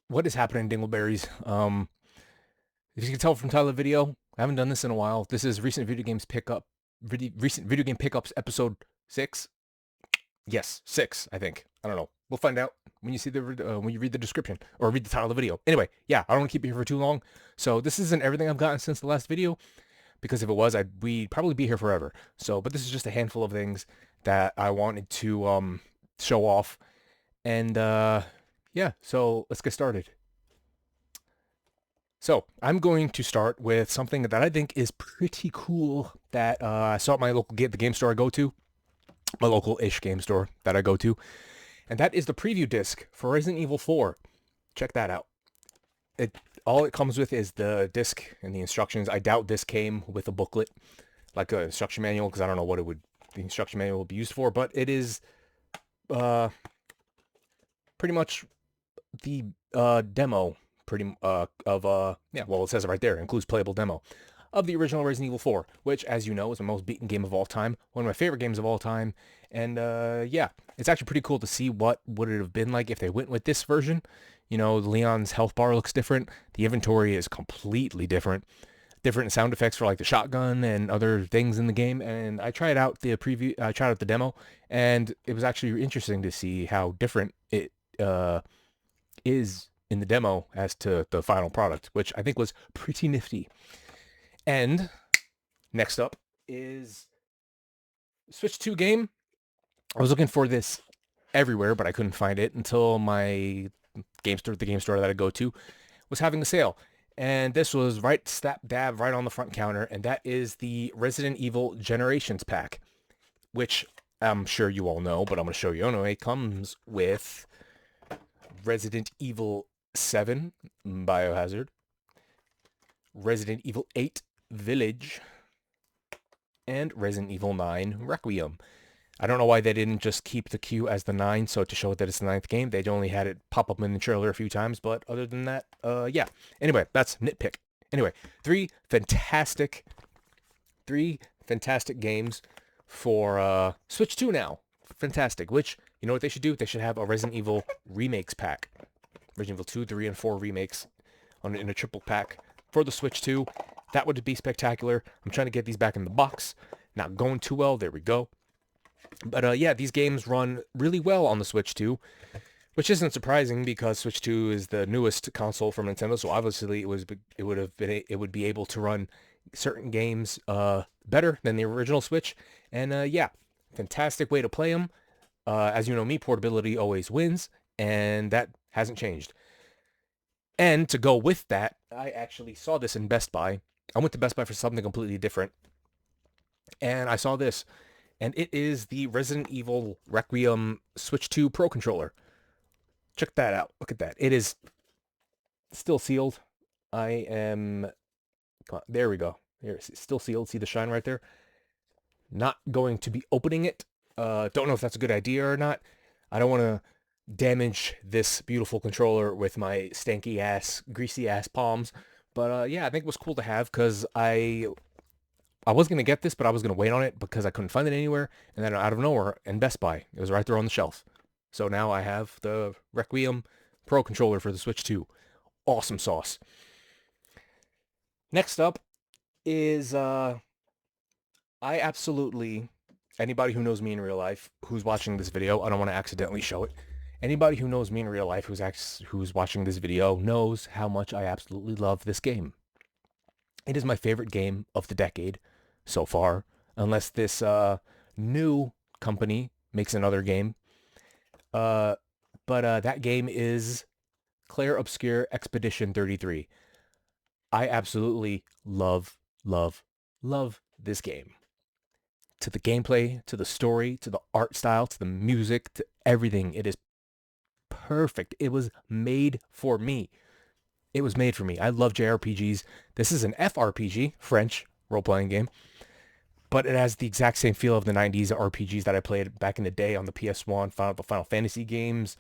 What is happening, Dingleberries? If you can tell from the title of the video, I haven't done this in a while. This is recent video game pickups episode 6. Yes, 6, I think. I don't know. We'll find out when you see when you read the description or read the title of the video. Anyway, yeah, I don't want to keep you here for too long. So this isn't everything I've gotten since the last video, because if it was, we'd probably be here forever. So, but this is just a handful of things that I wanted to show off, and yeah. So let's get started. So I'm going to start with something that I think is pretty cool that I saw at my the game store I go to, my local-ish game store that I go to, and that is the preview disc for Resident Evil 4. Check that out. All it comes with is the disc and the instructions. I doubt this came with a booklet, like an instruction manual, because I don't know what the instruction manual would be used for, but it is uh, pretty much the demo yeah, well, it says it right there. It includes playable demo of the original Resident Evil 4, which, as you know, is the most beaten game of all time, one of my favorite games of all time. And yeah, it's actually pretty cool to see what would it have been like if they went with this version. You know, Leon's health bar looks different. The inventory is completely different. Different sound effects for like the shotgun and other things in the game. And I tried out the demo, and it was actually interesting to see how different it is in the demo as to the final product, which I think was pretty nifty. And next up is Switch 2 game. I was looking for this everywhere, but I couldn't find it until the game store that I go to, was having a sale. And this was right slap dab right on the front counter, and that is the Resident Evil Generations pack, which I'm sure you all know, but I'm going to show you anyway. It comes with Resident Evil 7 Biohazard, Resident Evil 8 Village, and Resident Evil 9 Requiem. I don't know why they didn't just keep the Q as the 9, so to show that it's the 9th game. They only had it pop up in the trailer a few times, but other than that, yeah. Anyway, that's nitpick. Anyway, three fantastic games for Switch 2 now. Fantastic. Which, you know what they should do? They should have a Resident Evil remakes pack. Resident Evil 2, 3, and 4 remakes in a triple pack for the Switch 2. That would be spectacular. I'm trying to get these back in the box. Not going too well. There we go. But yeah, these games run really well on the Switch 2, which isn't surprising because Switch 2 is the newest console from Nintendo. So obviously it would be able to run certain games better than the original Switch. And yeah, fantastic way to play them. As you know me, portability always wins, and that hasn't changed. And to go with that, I actually saw this in Best Buy. I went to Best Buy for something completely different, and I saw this, and it is the Resident Evil Requiem Switch 2 Pro Controller. Check that out. Look at that. It is still sealed. There we go. Here, it's still sealed. See the shine right there? Not going to be opening it. Don't know if that's a good idea or not. I don't want to damage this beautiful controller with my stanky ass, greasy ass palms. But yeah, I think it was cool to have because I was going to get this, but I was going to wait on it because I couldn't find it anywhere. And then out of nowhere, in Best Buy, it was right there on the shelf. So now I have the Requiem Pro Controller for the Switch 2. Awesome sauce. Next up is, anybody who knows me in real life, who's watching this video, I don't want to accidentally show it. Anybody who knows me in real life who's watching this video knows how much I absolutely love this game. It is my favorite game of the decade so far, unless this new company makes another game. But that game is Claire Obscure Expedition 33. I absolutely love this game. To the gameplay, to the story, to the art style, to the music, to everything. It is perfect. It was made for me. It was made for me. I love JRPGs. This is an FRPG, French role-playing game, but it has the exact same feel of the 90s RPGs that I played back in the day on the PS1, the Final Fantasy games,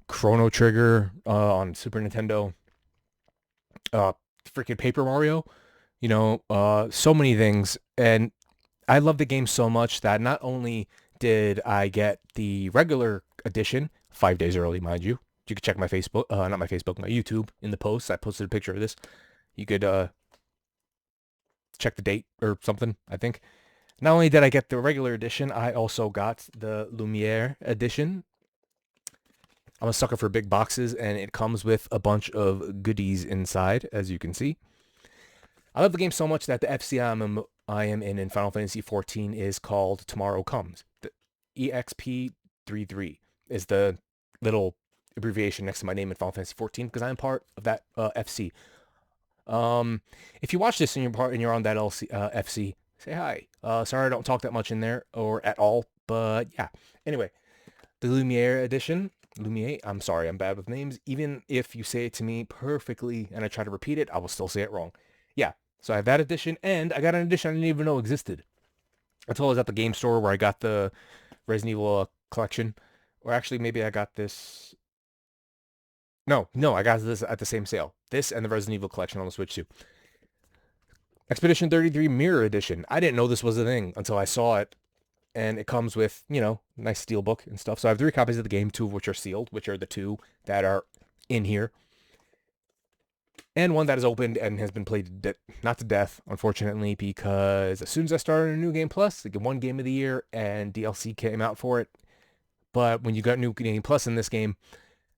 Chrono Trigger on Super Nintendo, freaking Paper Mario, so many things. And I love the game so much that not only did I get the regular edition, 5 days early, mind you, You could check my Facebook, not my Facebook, my YouTube in the post. I posted a picture of this. You could check the date or something, I think. Not only did I get the regular edition, I also got the Lumiere edition. I'm a sucker for big boxes, and it comes with a bunch of goodies inside, as you can see. I love the game so much that the FC I am in Final Fantasy XIV is called Tomorrow Comes. The EXP33 is the little abbreviation next to my name in Final Fantasy XIV because I'm part of that FC. If you watch this and you're on that FC, say hi. Sorry I don't talk that much in there or at all, but yeah. Anyway, the Lumiere edition. Lumiere, I'm sorry, I'm bad with names. Even if you say it to me perfectly and I try to repeat it, I will still say it wrong. Yeah, so I have that edition, and I got an edition I didn't even know existed until I was at the game store where I got the Resident Evil collection. Or actually, maybe I got this... No, I got this at the same sale. This and the Resident Evil collection on the Switch too. Expedition 33 Mirror Edition. I didn't know this was a thing until I saw it. And it comes with, nice steel book and stuff. So I have 3 copies of the game, 2 of which are sealed, which are the 2 that are in here. And one that is opened and has been played, not to death, unfortunately, because as soon as I started a New Game Plus, like 1 game of the year, and DLC came out for it. But when you got New Game Plus in this game,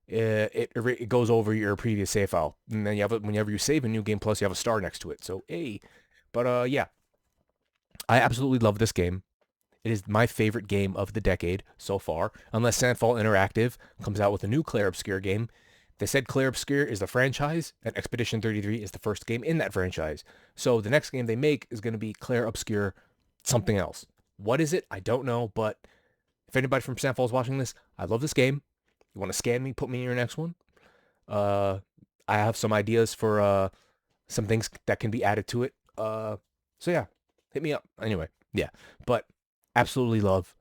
it goes over your previous save file. And then whenever you save a New Game Plus, you have a star next to it. So, hey. But, yeah. I absolutely love this game. It is my favorite game of the decade so far, unless Sandfall Interactive comes out with a new Clair Obscur game. They said Clair Obscur is the franchise, and Expedition 33 is the first game in that franchise. So the next game they make is going to be Clair Obscur something else. What is it? I don't know, but if anybody from Sandfall is watching this, I love this game. You want to scan me, put me in your next one. I have some ideas for some things that can be added to it. So yeah, hit me up. Anyway, yeah, but absolutely love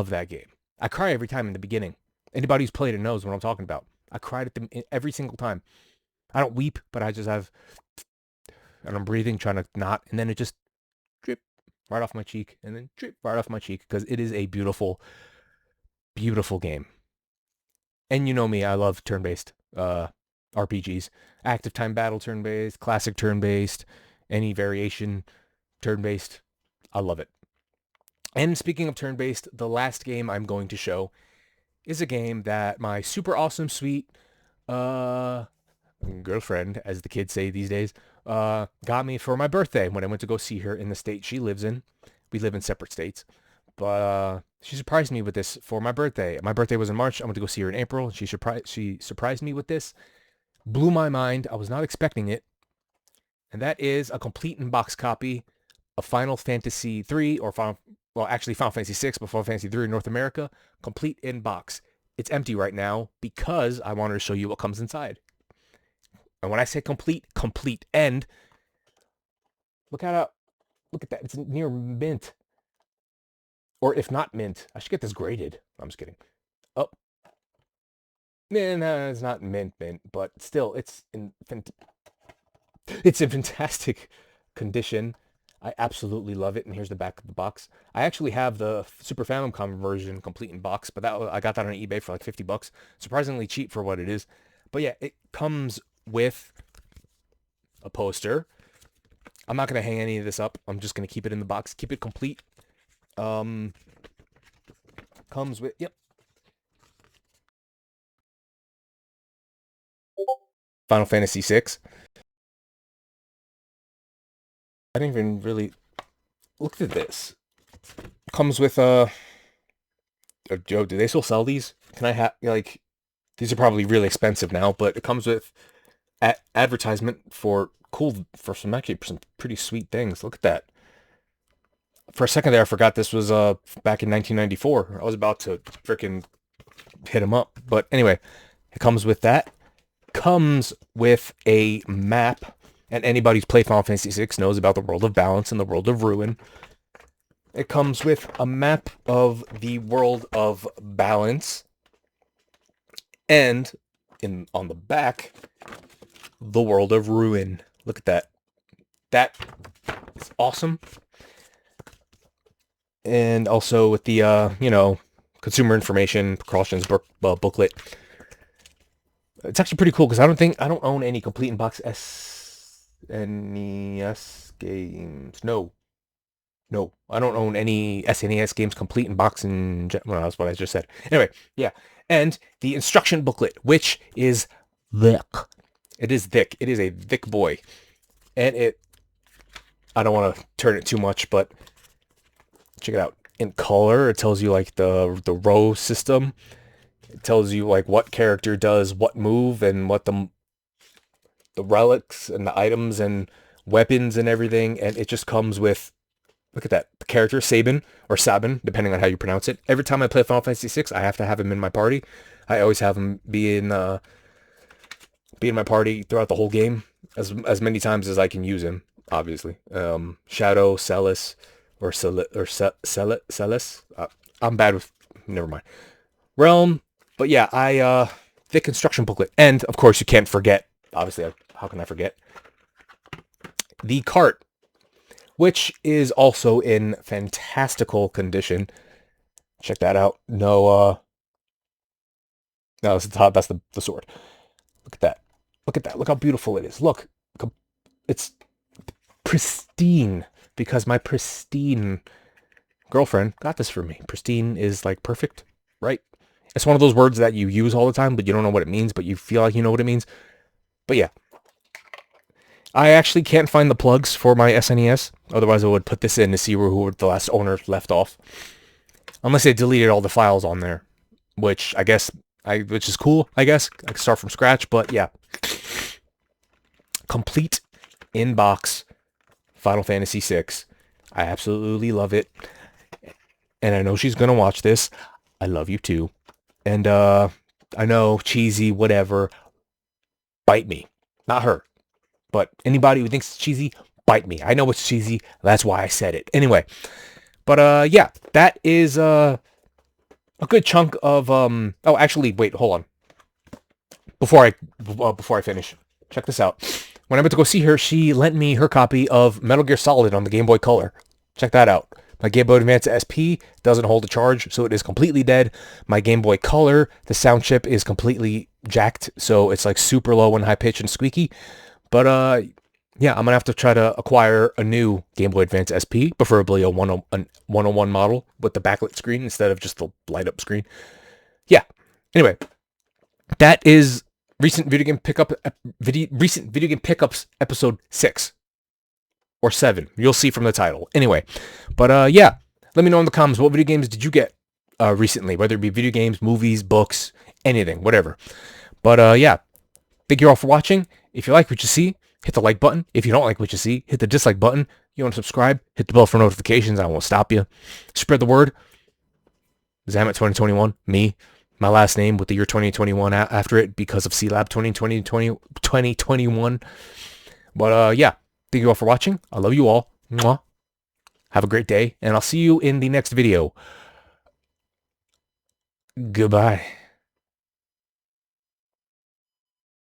that game. I cry every time in the beginning. Anybody who's played it knows what I'm talking about. I cried at them every single time. I don't weep, but I just have, and I'm breathing, trying to not, and then it just drip right off my cheek, and then drip right off my cheek, because it is a beautiful, beautiful game. And you know me, I love turn-based RPGs. Active time battle turn-based, classic turn-based, any variation turn-based. I love it. And speaking of turn-based, the last game I'm going to show is a game that my super awesome, sweet girlfriend, as the kids say these days, got me for my birthday when I went to go see her in the state she lives in. We live in separate states. But she surprised me with this for my birthday. My birthday was in March. I went to go see her in April. She surprised me with this. Blew my mind. I was not expecting it. And that is a complete in-box copy of Final Fantasy 3 or Final Fantasy 6, but Final Fantasy 3 in North America, complete in box. It's empty right now because I wanted to show you what comes inside. And when I say complete, and look at that. It's near mint. Or if not mint, I should get this graded. I'm just kidding. Oh. No, it's not mint, but still, it's in fantastic condition. I absolutely love it, and here's the back of the box. I actually have the Super Famicom version complete in box, but I got that on eBay for like $50. Surprisingly cheap for what it is. But yeah, it comes with a poster. I'm not going to hang any of this up. I'm just going to keep it in the box, keep it complete. Comes with, yep. Final Fantasy 6. I didn't even really look at this. Comes with Joe, do they still sell these? Can I have these are probably really expensive now, but it comes with advertisement for some pretty sweet things. Look at that. For a second there, I forgot this was back in 1994. I was about to freaking hit him up, but anyway, it comes with that. Comes with a map. And anybody who's played Final Fantasy VI knows about the World of Balance and the World of Ruin. It comes with a map of the World of Balance. And on the back, the World of Ruin. Look at that. That is awesome. And also with the, consumer information precautions booklet. It's actually pretty cool because I don't own any complete in box SNES games. No, I don't own any SNES games complete in box and well, that's what I just said. Anyway, yeah, and the instruction booklet, which is thick. It is thick. It is a thick boy, and I don't want to turn it too much, but check it out. In color, it tells you like the row system. It tells you like what character does what move and what the relics and the items and weapons and everything, and it just comes with, look at that, the character Sabin or Sabin, depending on how you pronounce it. Every time I play Final Fantasy VI, I have to have him in my party. I always have him be in my party throughout the whole game, as many times as I can use him. Obviously, Shadow, Celis, or Celis. I'm bad with. Never mind. Realm, but yeah, thick instruction booklet, and of course you can't forget. Obviously, how can I forget the cart, which is also in fantastical condition. Check that out. No, that's the top. That's the sword. Look at that. Look at that. Look how beautiful it is. Look, it's pristine because my pristine girlfriend got this for me. Pristine is like perfect, right? It's one of those words that you use all the time, but you don't know what it means, but you feel like you know what it means. But yeah. I actually can't find the plugs for my SNES. Otherwise, I would put this in to see who the last owner left off. Unless they deleted all the files on there. Which I guess, which is cool, I guess. I can start from scratch, but yeah. Complete in-box Final Fantasy VI. I absolutely love it. And I know she's going to watch this. I love you too. And I know, cheesy, whatever. Bite me. Not her. But anybody who thinks it's cheesy, bite me. I know it's cheesy. That's why I said it. Anyway. But yeah, that is a good chunk of oh, actually, wait, hold on. Before I finish, check this out. When I went to go see her, she lent me her copy of Metal Gear Solid on the Game Boy Color. Check that out. My Game Boy Advance SP doesn't hold a charge, so it is completely dead. My Game Boy Color, the sound chip is completely jacked, so it's like super low and high pitched and squeaky. But yeah, I'm gonna have to try to acquire a new Game Boy Advance SP, preferably a 101 model with the backlit screen instead of just the light up screen. Yeah. Anyway, that is recent video game pickups episode 6 or 7. You'll see from the title. Anyway, but yeah, let me know in the comments what video games did you get recently, whether it be video games, movies, books, anything, whatever. But yeah, thank you all for watching. If you like what you see, hit the like button. If you don't like what you see, hit the dislike button. You want to subscribe, hit the bell for notifications. I won't stop you. Spread the word. Zamet 2021, me, my last name with the year 2021 after it because of CLAB 2021. But yeah, thank you all for watching. I love you all. Mwah. Have a great day, and I'll see you in the next video. Goodbye.